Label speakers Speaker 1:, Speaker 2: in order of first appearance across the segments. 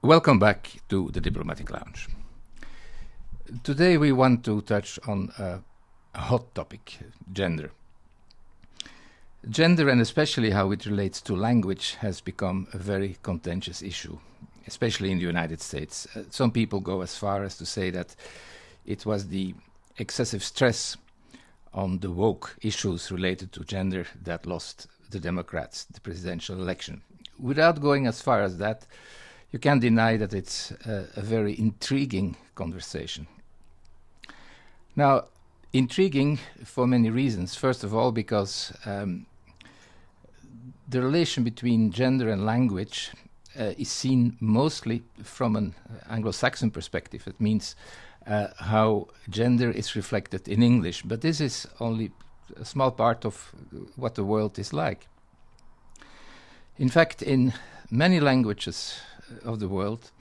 Speaker 1: Welcome back to the Diplomatic Lounge. Today we want to touch on a hot topic, gender. Gender, and especially how it relates to language, has become a very contentious issue, especially in the United States. Some people go as far as to say that it was the excessive stress on the woke issues related to gender that lost the Democrats the presidential election. Without going as far as that, you can't deny that it's a very intriguing conversation. Now, intriguing for many reasons. First of all, because the relation between gender and language is seen mostly from an Anglo-Saxon perspective. It means how gender is reflected in English, but this is only a small part of what the world is like. In fact, in many languages of the world,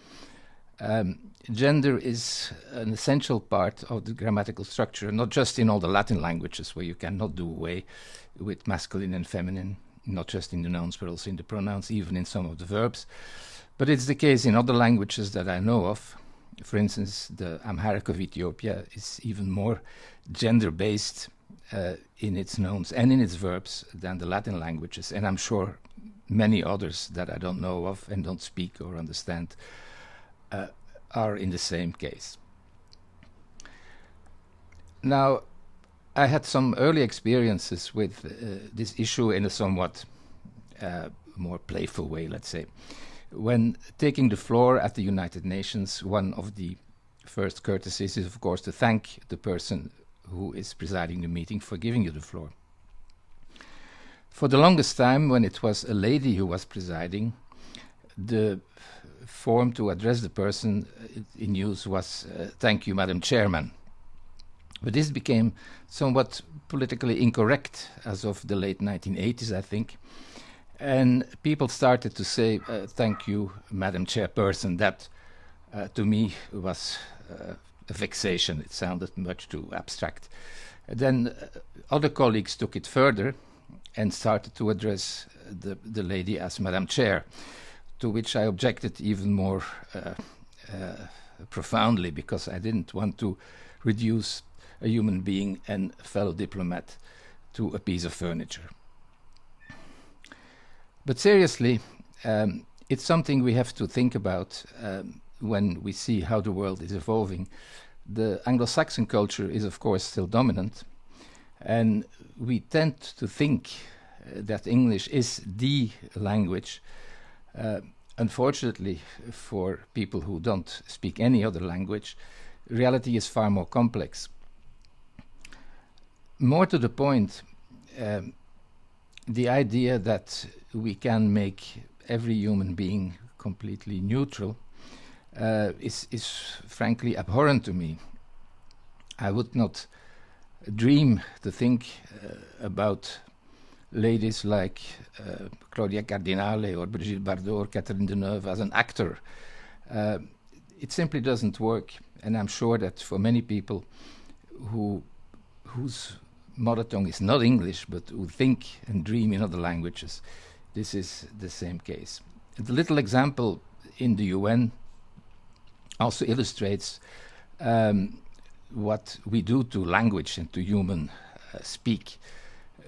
Speaker 1: gender is an essential part of the grammatical structure, not just in all the Latin languages where you cannot do away with masculine and feminine, not just in the nouns but also in the pronouns, even in some of the verbs. But it's the case in other languages that I know of. For instance, the Amharic of Ethiopia is even more gender-based in its nouns and in its verbs than the Latin languages, and I'm sure many others that I don't know of and don't speak or understand are in the same case. Now, I had some early experiences with this issue in a somewhat more playful way, let's say. When taking the floor at the United Nations, one of the first courtesies is, of course, to thank the person who is presiding the meeting for giving you the floor. For the longest time, when it was a lady who was presiding, the form to address the person in use was, "Thank you, Madam Chairman." But this became somewhat politically incorrect as of the late 1980s, I think. And people started to say, "Thank you, Madam Chairperson." That, to me, was a vexation. It sounded much too abstract. Then other colleagues took it further and started to address the lady as Madam Chair, to which I objected even more profoundly, because I didn't want to reduce a human being and fellow diplomat to a piece of furniture. But seriously, it's something we have to think about when we see how the world is evolving. The Anglo-Saxon culture is, of course, still dominant, and we tend to think that English is the language. Unfortunately, for people who don't speak any other language, reality is far more complex. More to the point, the idea that we can make every human being completely neutral is frankly abhorrent to me. I would not dream to think about ladies like Claudia Cardinale or Brigitte Bardot or Catherine Deneuve as an actor. It simply doesn't work, and I'm sure that for many people whose mother tongue is not English but who think and dream in other languages, this is the same case. The little example in the UN also illustrates what we do to language and to human speak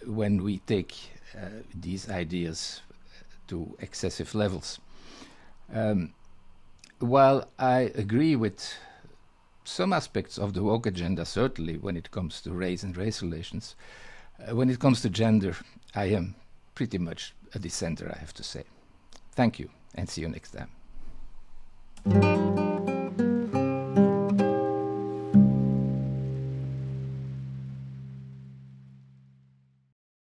Speaker 1: when we take these ideas to excessive levels. While I agree with some aspects of the woke agenda, certainly when it comes to race and race relations, when it comes to gender, I am pretty much a dissenter, I have to say. Thank you, and see you next time.